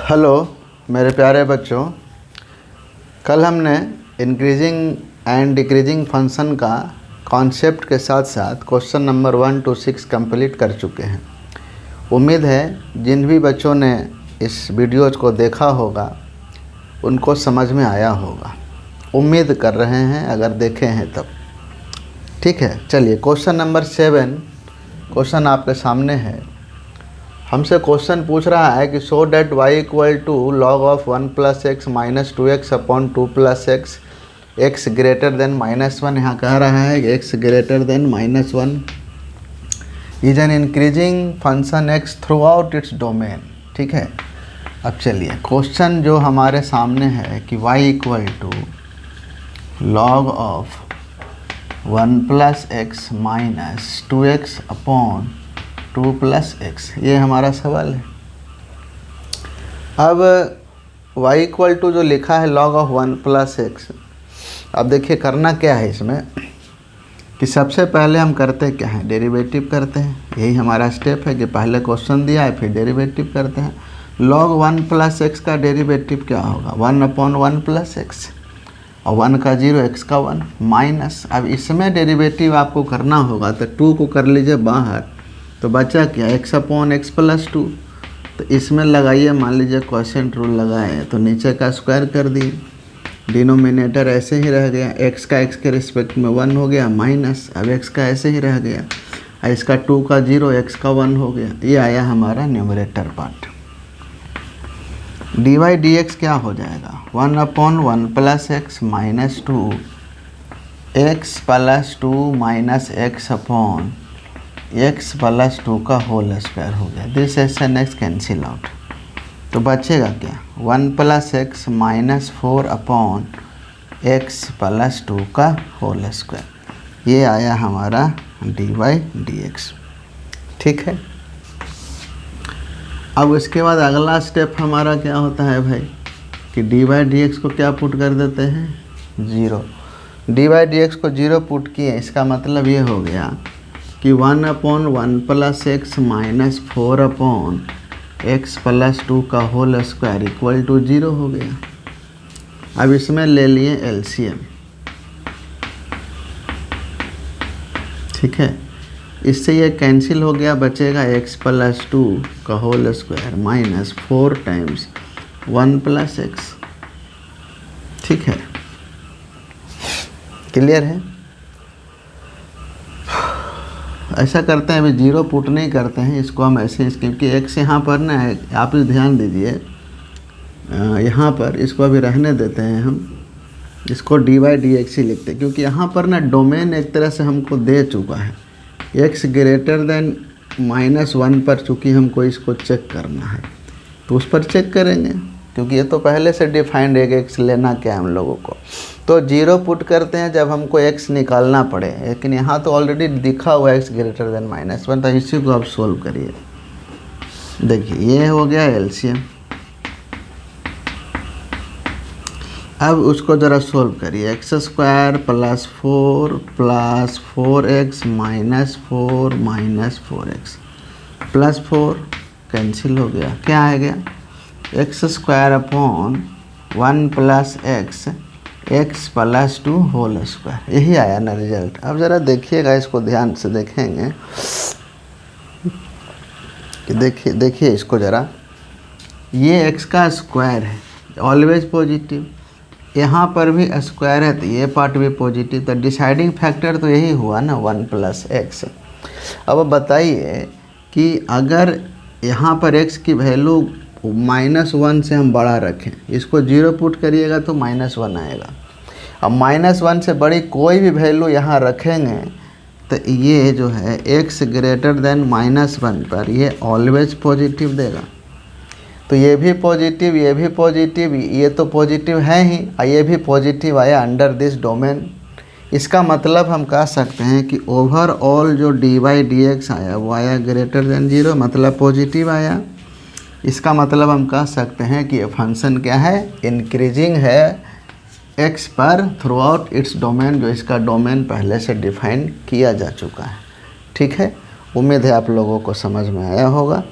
Hello मेरे प्यारे बच्चों, कल हमने इंक्रीजिंग एंड डिक्रीजिंग फंक्शन का कॉन्सेप्ट के साथ साथ क्वेश्चन नंबर 1 to 6 कंप्लीट कर चुके हैं। उम्मीद है जिन भी बच्चों ने इस वीडियोज़ को देखा होगा उनको समझ में आया होगा। उम्मीद कर रहे हैं अगर देखे हैं तब। ठीक है, चलिए क्वेश्चन नंबर 7 क्वेश्चन आपके सामने है। हमसे क्वेश्चन पूछ रहा है कि show that y equal to log of 1 plus x minus 2x upon 2 plus x, x greater than -1। यहाँ कह रहा है कि x greater than -1 is an increasing function x throughout its domain. ठीक है, अब चलिए क्वेश्चन जो हमारे सामने है कि y equal to log of 1 plus x minus 2x upon 2 plus x, ये हमारा सवाल है। अब y इक्वल टू जो लिखा है लॉग ऑफ 1 प्लस एक्स, अब देखिए करना क्या है इसमें कि सबसे पहले हम करते क्या हैं, डेरिवेटिव करते हैं। यही हमारा स्टेप है कि पहले क्वेश्चन दिया है फिर डेरिवेटिव करते हैं। लॉग 1 प्लस एक्स का डेरिवेटिव क्या होगा, 1 अपॉन 1 प्लस एक्स, और 1 का 0 x का 1 माइनस। अब इसमें डेरिवेटिव आपको करना होगा तो 2 को कर लीजिए बाहर, तो बचा क्या, x अपॉन एक्स प्लस 2। तो इसमें लगाइए, मान लीजिए क्वोशिएंट रूल लगाए तो नीचे का स्क्वायर कर दिए, डिनोमिनेटर ऐसे ही रह गया, x का x के रिस्पेक्ट में 1 हो गया माइनस, अब x का ऐसे ही रह गया, और इसका 2 का 0 x का 1 हो गया। ये आया हमारा न्यूमरेटर पार्ट। dy dx क्या हो जाएगा, 1 upon 1 plus x minus 2 x plus 2 minus x upon x plus 2 का होल स्क्वायर हो गया। This is an x cancel out, तो बचेगा क्या, 1 plus x minus 4 upon x plus 2 का होल स्क्वायर। ये आया हमारा dy dx। ठीक है, अब इसके बाद अगला स्टेप हमारा क्या होता है भाई कि dy dx को क्या पुट कर देते हैं, 0। dy dx को 0 पुट किए, इसका मतलब ये हो गया कि 1 upon 1 plus x minus 4 upon x plus 2 का होल स्क्वायर इक्वल टू 0 हो गया। अब इसमें ले लिए एलसीएम। ठीक है, इससे ये कैंसिल हो गया, बचेगा x प्लस 2 का whole square minus 4 times 1 plus x. ठीक है, क्लियर है। ऐसा करते हैं, अभी 0 पुट नहीं करते हैं, इसको हम ऐसे क्योंकि x यहाँ पर ना है, आप ध्यान दीजिए यहाँ पर, इसको अभी रहने देते हैं, हम इसको dy dx ही लिखते हैं क्योंकि यहाँ पर ना डोमेन एक तरह से हमको दे चुका है। x ग्रेटर देन -1 पर चूँकि हमको इसको चेक करना है तो उस पर चेक करेंगे क्योंकि ये तो पहले से डिफाइंड है x लेना क्या है हम लोगों को। तो 0 पुट करते हैं जब हमको x निकालना पड़े, लेकिन यहाँ तो ऑलरेडी दिखा हुआ है x ग्रेटर देन -1, तो इसी को आप सोल्व करिए। देखिए ये हो गया एलसीएम। अब उसको ज़रा सोल्व करिए, x square plus 4x minus 4x plus 4 cancel हो गया, क्या आ गया, x square upon 1 plus x plus 2 whole square. यही आया ना रिजल्ट। अब ज़रा देखिएगा, इसको ध्यान से देखेंगे कि देखिए इसको ज़रा, ये x का स्क्वायर है ऑलवेज पॉजिटिव, यहाँ पर भी स्क्वायर है तो ये पार्ट भी पॉजिटिव, तो डिसाइडिंग फैक्टर तो यही हुआ ना 1 प्लस एक्स। अब अब कि अगर यहाँ पर x की वैल्यू -1 से हम बड़ा रखें, इसको 0 पुट करिएगा तो -1 आएगा। अब -1 से बड़ी कोई भी वैल्यू यहाँ रखेंगे तो ये जो है x ग्रेटर देन -1 पर ये ऑलवेज पॉजिटिव देगा। तो ये भी पॉजिटिव, ये भी पॉजिटिव, ये तो पॉजिटिव है ही, ये भी पॉजिटिव आया अंडर दिस डोमेन। इसका मतलब हम कह सकते हैं कि ओवरऑल जो dy dx आया वो आया ग्रेटर देन 0, मतलब पॉजिटिव आया। इसका मतलब हम कह सकते हैं कि ये फंक्शन क्या है, इंक्रीजिंग है x पर थ्रू आउट इट्स डोमेन, जो इसका डोमेन पहले से डिफाइन किया जा चुका है। ठीक है, उम्मीद है आप लोगों को समझ में आया होगा।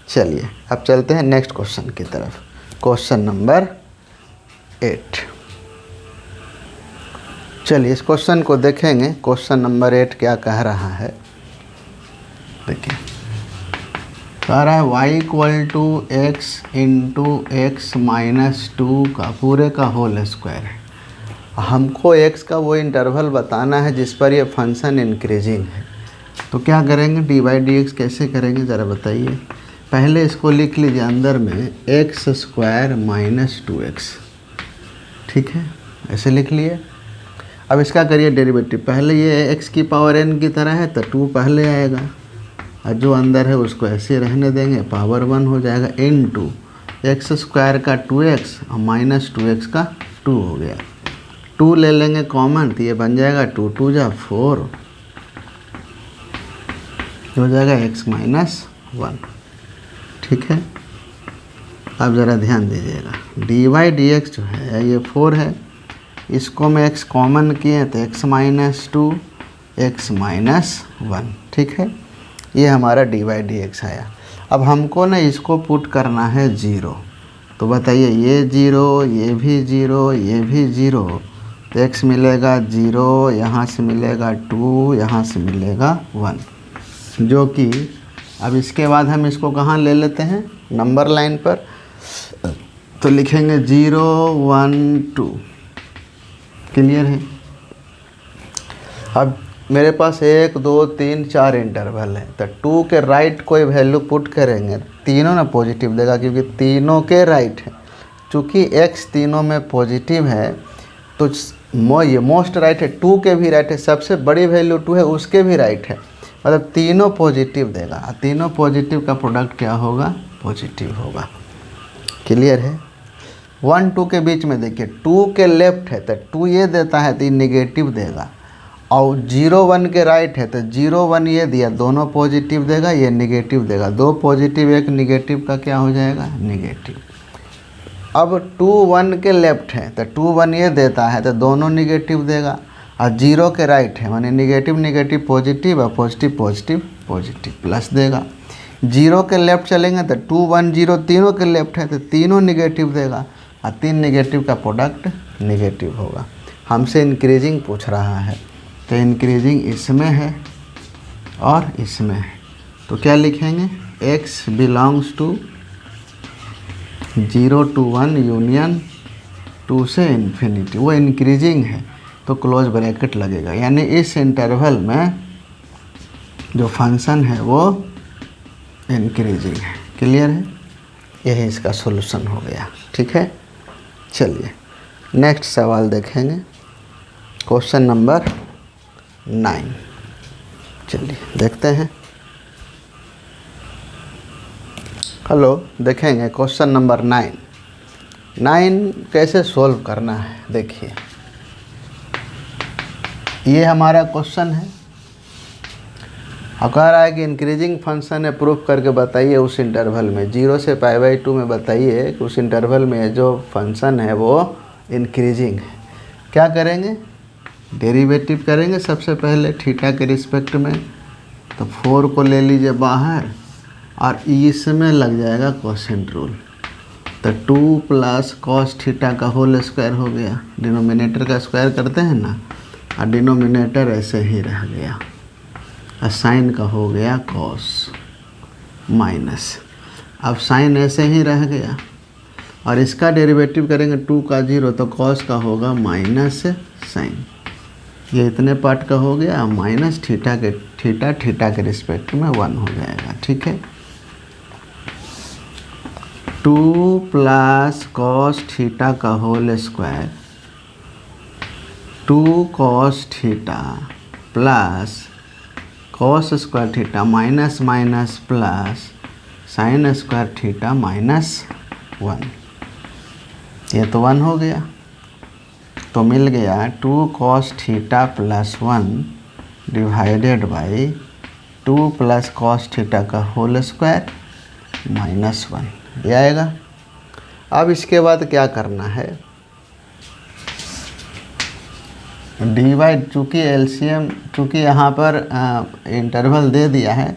चलिए अब चलते हैं नेक्स्ट क्वेश्चन की तरफ। Question number 8। चलिए इस क्वेश्चन को देखेंगे। क्वेश्चन नंबर 8 क्या कह रहा है, देखिए कह रहा है y equal to x into x minus 2 का पूरे का होल स्क्वायर है। हमको x का वो इंटरवल बताना है जिस पर ये फंक्शन इंक्रीजिंग है। तो क्या करेंगे, डी बाई डी एक्स कैसे करेंगे ज़रा बताइए। पहले इसको लिख लीजिए अंदर में एक्स स्क्वायर माइनस 2x, ठीक है, ऐसे लिख लिए। अब इसका करिए डेरिवेटिव। पहले ये x की पावर n की तरह है तो 2 पहले आएगा और जो अंदर है उसको ऐसे रहने देंगे, पावर 1 हो जाएगा इन टू एक्स स्क्वायर का 2x और माइनस 2x का 2 हो गया। 2 ले लेंगे कॉमन तो ये बन जाएगा 2 2 जा 4 हो जाएगा x माइनस 1, ठीक है। अब ज़रा ध्यान दीजिएगा, डी वाई डी एक्स जो है ये 4 है, इसको मैं x कॉमन किए तो x माइनस 2 x माइनस 1, ठीक है। ये हमारा डी वाई डी एक्स आया। अब हमको ना इसको पुट करना है 0, तो बताइए ये 0, ये भी 0, ये भी 0, तो x मिलेगा 0, यहाँ से मिलेगा 2, यहाँ से मिलेगा 1, जो कि अब इसके बाद हम इसको कहाँ ले लेते हैं, नंबर लाइन पर, तो लिखेंगे 0 1 2। क्लियर है। अब मेरे पास 1 2 3 4 इंटरवल है, तो 2 के राइट कोई वैल्यू पुट करेंगे, तीनों ना पॉजिटिव देगा क्योंकि तीनों के राइट है। चूँकि x तीनों में पॉजिटिव है तो ये मोस्ट राइट है, 2 के भी राइट है, सबसे बड़ी वैल्यू 2 है उसके भी राइट है, मतलब तीनों पॉजिटिव देगा। तीनों पॉजिटिव का प्रोडक्ट क्या होगा, पॉजिटिव होगा। क्लियर है। 1 2 के बीच में देखिए 2 के लेफ्ट है तो 2 ये देता है तो ये निगेटिव देगा, और 0 1 के राइट है तो 0 1 ये दिया, दोनों पॉजिटिव देगा, ये निगेटिव देगा। 2 पॉजिटिव 1 निगेटिव का क्या हो जाएगा, निगेटिव। अब 2 1 के लेफ्ट है तो 2 1 ये देता है तो दोनों निगेटिव देगा, और 0 के राइट है माने निगेटिव निगेटिव पॉजिटिव और पॉजिटिव पॉजिटिव पॉजिटिव प्लस देगा। 0 के लेफ्ट चलेंगे तो 2 1 0 तीनों के लेफ्ट है तो तीनों निगेटिव देगा, और 3 निगेटिव का प्रोडक्ट निगेटिव होगा। हमसे इंक्रीजिंग पूछ रहा है तो इंक्रीजिंग इसमें है और इसमें है, तो क्या लिखेंगे, x belongs to 0 to 1 union 2 से इन्फिनिटी। वो इंक्रीजिंग है तो क्लोज ब्रैकेट लगेगा, यानी इस इंटरवल में जो फंक्शन है वो इंक्रीजिंग है। क्लियर है। यही इसका सॉल्यूशन हो गया, ठीक है। चलिए नेक्स्ट सवाल देखेंगे, क्वेश्चन नंबर 9। चलिए देखते हैं। हेलो, देखेंगे क्वेश्चन नंबर 9 कैसे सोल्व करना है। देखिए ये हमारा क्वेश्चन है, कह रहा है कि इंक्रीजिंग फंक्शन है, प्रूफ करके बताइए उस इंटरवल में 0 से π/2 में बताइए कि उस इंटरवल में जो फंक्शन है वो इंक्रीजिंग है। क्या करेंगे, डेरिवेटिव करेंगे सबसे पहले थीटा के रिस्पेक्ट में, तो 4 को ले लीजिए बाहर और इसमें लग जाएगा कोसेंट रूल, तो 2 प्लस कॉस थीटा का होल स्क्वायर हो गया। डिनोमिनेटर का स्क्वायर करते हैं ना, और डिनोमिनेटर ऐसे ही रह गया, और साइन का हो गया कॉस माइनस, अब साइन ऐसे ही रह गया, और इसका डेरिवेटिव करेंगे 2 का 0 तो कॉस का होगा माइनस साइन, ये इतने पार्ट का हो गया, माइनस थीटा के रिस्पेक्ट में 1 हो जाएगा, ठीक है। 2 प्लस कॉस थीटा का whole square, 2 cos theta plus cos square theta minus minus plus sine square theta minus 1, ये तो 1 हो गया, तो मिल गया 2 cos theta plus 1 divided by 2 plus cos theta का होल स्क्वायर माइनस 1, ये आएगा। अब इसके बाद क्या करना है, डी वाई, चूँकि एलसीएम, चूँकि यहाँ पर इंटरवल दे दिया है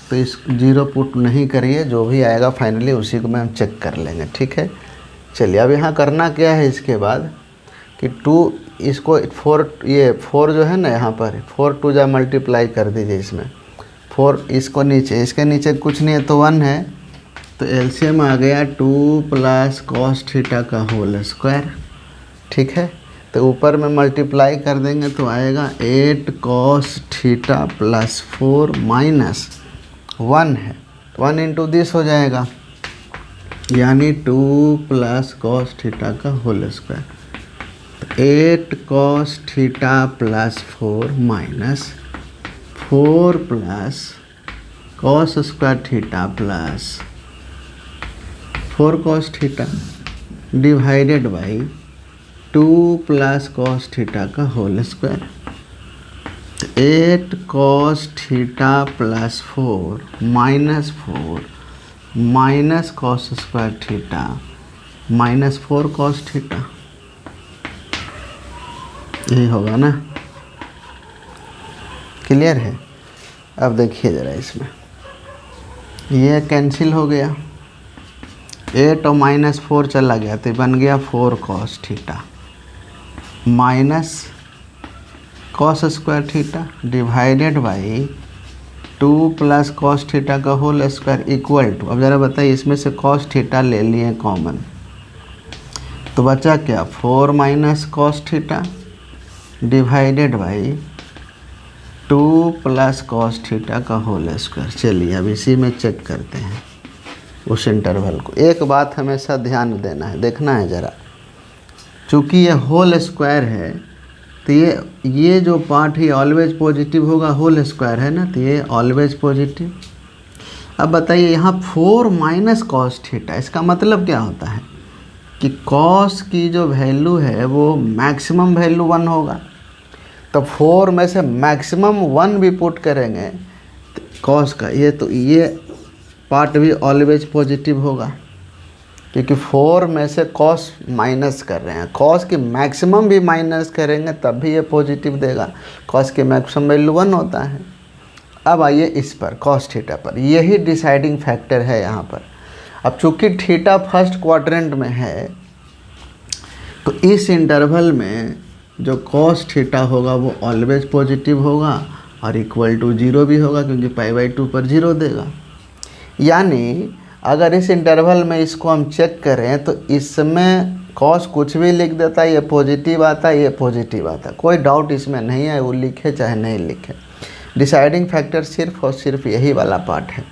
तो इस 0 पुट नहीं करिए, जो भी आएगा फाइनली उसी को मैं हम चेक कर लेंगे, ठीक है। चलिए अब यहाँ करना क्या है इसके बाद कि 2 इसको 4 ये 4 जो है ना यहाँ पर 4 2 जा मल्टीप्लाई कर दीजिए इसमें 4 इसको नीचे इसके नीचे कुछ नहीं है तो 1 है तो एलसीएम आ गया 2 प्लस कॉस थीटा का होल स्क्वायर। ठीक है तो ऊपर में मल्टीप्लाई कर देंगे तो आएगा 8 कॉस थीटा प्लस 4 माइनस 1 है 1 इंटू दिस हो जाएगा यानी 2 प्लस कॉस थीटा का whole square. 8 cos theta plus 4 minus 4 plus cos square theta plus 4 cos theta divided by 2 plus cos theta का whole square. 8 cos theta plus 4 minus 4 minus cos square theta minus 4 cos theta, यही होगा ना। Clear है। अब देखिए ज़रा इसमें ये कैंसिल हो गया 8 और माइनस 4 चला गया तो बन गया 4 cos theta minus cos square theta divided by 2 plus cos theta का होल स्क्वायर इक्वल टू, अब ज़रा बताइए इसमें से कॉस थीटा ले लिए कॉमन तो बचा क्या 4 minus cos theta divided by 2 plus cos theta का होल स्क्वायर। चलिए अब इसी में चेक करते हैं उस इंटरवल को। एक बात हमेशा ध्यान देना है, देखना है ज़रा, चूँकि ये होल स्क्वायर है तो ये जो पार्ट ही ऑलवेज पॉजिटिव होगा, होल स्क्वायर है ना तो ये ऑलवेज पॉजिटिव। अब बताइए यहाँ 4 माइनस कॉस थीटा, इसका मतलब क्या होता है कि कॉस की जो वैल्यू है वो मैक्सिमम वैल्यू 1 होगा तो 4 में से मैक्सिमम 1 भी पुट करेंगे तो कॉस का ये पार्ट भी ऑलवेज पॉजिटिव होगा क्योंकि 4 में से कॉस माइनस कर रहे हैं, कॉस की मैक्सिमम भी माइनस करेंगे तब भी ये पॉजिटिव देगा। कॉस की मैक्सिमम वैल्यू 1 होता है। अब आइए इस पर कॉस थीटा पर, यही डिसाइडिंग फैक्टर है यहाँ पर। अब चूँकि थीटा फर्स्ट क्वाड्रेंट में है तो इस इंटरवल में जो कॉस थीटा होगा वो ऑलवेज पॉजिटिव होगा और इक्वल टू 0 भी होगा क्योंकि π/2 पर 0 देगा। यानी अगर इस इंटरवल में इसको हम चेक करें तो इसमें कॉस कुछ भी लिख देता है, ये पॉजिटिव आता है, ये पॉजिटिव आता है, कोई डाउट इसमें नहीं है, वो लिखे चाहे नहीं लिखे। डिसाइडिंग फैक्टर सिर्फ और सिर्फ यही वाला पार्ट है।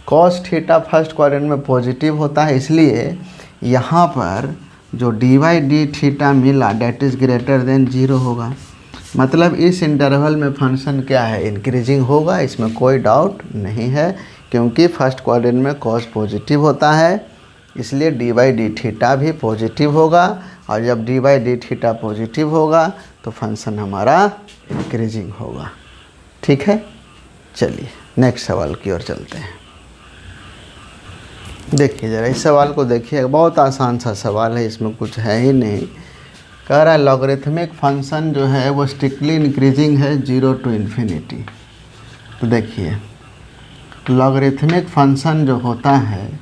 कॉस थीटा फर्स्ट क्वाड्रेंट में पॉजिटिव होता है, इसलिए यहाँ पर जो dy थीटा मिला डेट इज़ ग्रेटर देन 0 होगा। मतलब इस इंटरवल में फंक्शन क्या है, इंक्रीजिंग होगा, इसमें कोई डाउट नहीं है क्योंकि फर्स्ट क्वाड्रेंट में कॉस पॉजिटिव होता है, इसलिए dy थीटा भी पॉजिटिव होगा और जब dy थीटा पॉजिटिव होगा तो फंक्शन हमारा इंक्रीजिंग होगा। ठीक है, चलिए नेक्स्ट सवाल की ओर चलते हैं। देखिए ज़रा इस सवाल को देखिए, बहुत आसान सा सवाल है, इसमें कुछ है ही नहीं। कह रहा है लॉगरिथमिक फंक्शन जो है वो स्ट्रिक्टली इंक्रीजिंग है 0 to इन्फिनिटी। तो देखिए लॉगरिथमिक फंक्शन जो होता है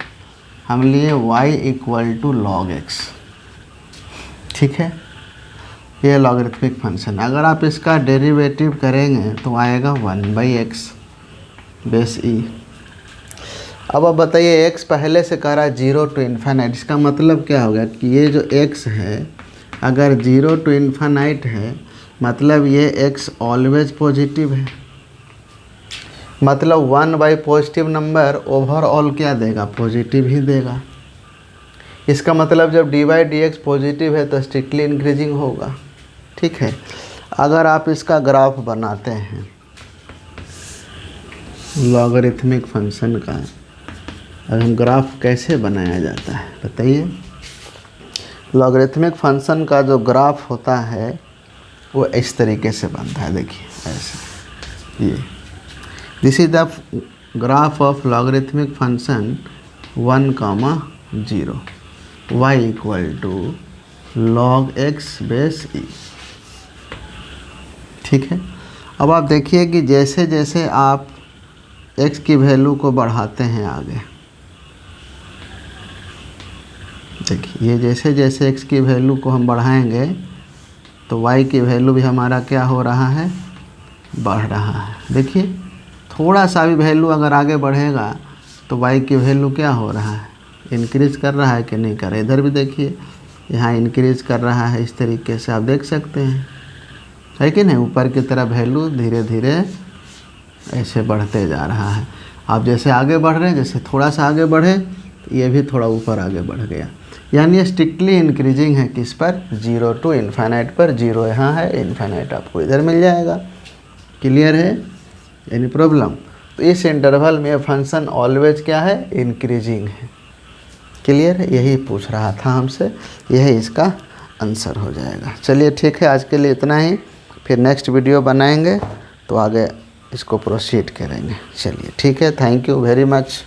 हम लिए y = log x। ठीक है, ये लॉगरिथमिक फंक्शन, अगर आप इसका डेरिवेटिव करेंगे तो आएगा 1/x बेस e। अब आप बताइए x पहले से कह रहा है 0 to इन्फिनिटी, इसका मतलब क्या होगा कि ये जो x है अगर 0 to इन्फिनिटी है मतलब ये x ऑलवेज पॉजिटिव है, मतलब 1 पॉजिटिव नंबर ओवरऑल क्या देगा, पॉजिटिव ही देगा। इसका मतलब जब dy/dx पॉजिटिव है तो स्ट्रिक्टली इंक्रीजिंग होगा। ठीक है, अगर आप इसका ग्राफ बनाते हैं लॉगरिथमिक फंक्शन का, अब हम ग्राफ कैसे बनाया जाता है बताइए। लॉगरिथमिक फंक्शन का जो ग्राफ होता है वो इस तरीके से बनता है, देखिए ऐसे, ये this is the graph of logarithmic function 1, 0 y = log x base e। ठीक है, अब आप देखिए कि जैसे जैसे आप x की वैल्यू को बढ़ाते हैं आगे, देखिए ये जैसे जैसे x की वैल्यू को हम बढ़ाएंगे तो y की वैल्यू भी हमारा क्या हो रहा है, बढ़ रहा है। देखिए थोड़ा सा भी वैल्यू अगर आगे बढ़ेगा तो y की वैल्यू क्या हो रहा है, इंक्रीज़ कर रहा है कि नहीं कर रहा है। इधर भी देखिए यहाँ इंक्रीज़ कर रहा है, इस तरीके से आप देख सकते हैं, है कि नहीं। ऊपर की तरफ वैल्यू धीरे धीरे ऐसे बढ़ते जा रहा है। आप जैसे आगे बढ़ रहे हैं, जैसे थोड़ा सा आगे बढ़े ये भी थोड़ा ऊपर आगे बढ़ गया, यानी ये स्ट्रिक्टली इंक्रीजिंग है। किस पर, 0 to इन्फाइनाइट पर। 0 यहाँ है, इन्फाइनाइट आपको इधर मिल जाएगा। क्लियर है, एनी प्रॉब्लम। तो इस इंटरवल में फंक्शन ऑलवेज क्या है, इंक्रीजिंग है। क्लियर है, यही पूछ रहा था हमसे, यही इसका आंसर हो जाएगा। चलिए ठीक है, आज के लिए इतना ही, फिर नेक्स्ट वीडियो बनाएंगे तो आगे इसको प्रोसीड करेंगे। चलिए ठीक है, थैंक यू वेरी मच।